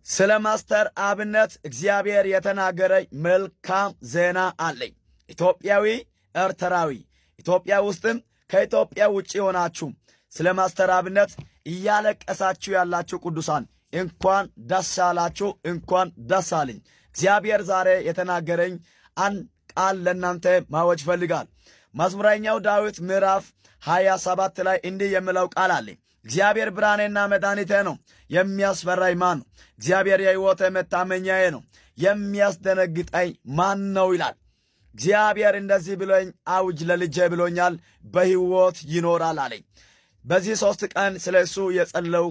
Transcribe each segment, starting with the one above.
ስለ ማስተር አብነት እግዚአብሔር የተናገረኝ መልካም ዜና አለኝ። ኢትዮጵያዊ ኤርትራዊ፣ ኢትዮጵያ ውስጥም ከኢትዮጵያ ውጭ ሆናችሁ ስለ ማስተር አብነት እያለቀሳችሁ ያላችሁ ቅዱሳን እንኳን ደስ አላችሁ፣ እንኳን ደስ አለኝ። እግዚአብሔር ዛሬ የተናገረኝ አንድ ቃል ለእናንተ ማወጅ ፈልጋል። መዝሙረኛው ዳዊት ምዕራፍ 27 ላይ እንዲህ የሚለው ቃል አለ። እግዚአብሔር ብርሃኔና መድኃኒቴ ነው፣ የሚያስፈራኝ ማን ነው? እግዚአብሔር የሕይወቴ መታመኛዬ ነው፣ የሚያስደነግጠኝ ማን ነው ይላል። እግዚአብሔር እንደዚህ ብሎኝ አውጅ ለልጄ ብሎኛል፣ በሕይወት ይኖራል አለኝ። በዚህ 3 ቀን ስለ እሱ የጸለው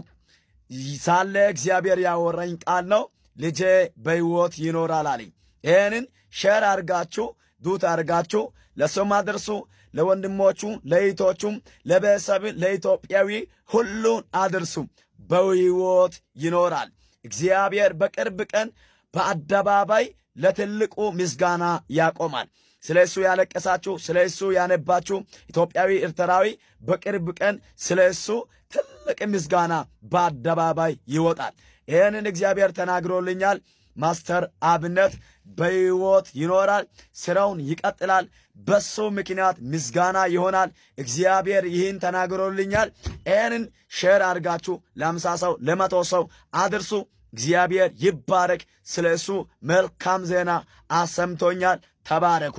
ሳለ እግዚአብሔር ያወራኝ ቃል ነው። ልጄ በሕይወት ይኖራል አለኝ። ይህንን ሼር አርጋችሁ ዱት አርጋችሁ ለሰው አድርሱ። ለወንድሞቹ፣ ለእህቶቹም፣ ለቤተሰብ፣ ለኢትዮጵያዊ ሁሉን አድርሱ። በሕይወት ይኖራል። እግዚአብሔር በቅርብ ቀን በአደባባይ ለትልቁ ምስጋና ያቆማል። ስለ እሱ ያለቀሳችሁ፣ ስለ እሱ ያነባችሁ ኢትዮጵያዊ ኤርትራዊ በቅርብ ቀን ስለ እሱ ትልቅ ምስጋና በአደባባይ ይወጣል። ይህንን እግዚአብሔር ተናግሮልኛል። ማስተር አብነት በሕይወት ይኖራል፣ ስራውን ይቀጥላል። በሱ ምክንያት ምስጋና ይሆናል። እግዚአብሔር ይህን ተናግሮልኛል። ይህንን ሼር አድርጋችሁ ለ50 ሰው ለ100 ሰው አድርሱ። እግዚአብሔር ይባረክ። ስለ እሱ መልካም ዜና አሰምቶኛል። ተባረኩ።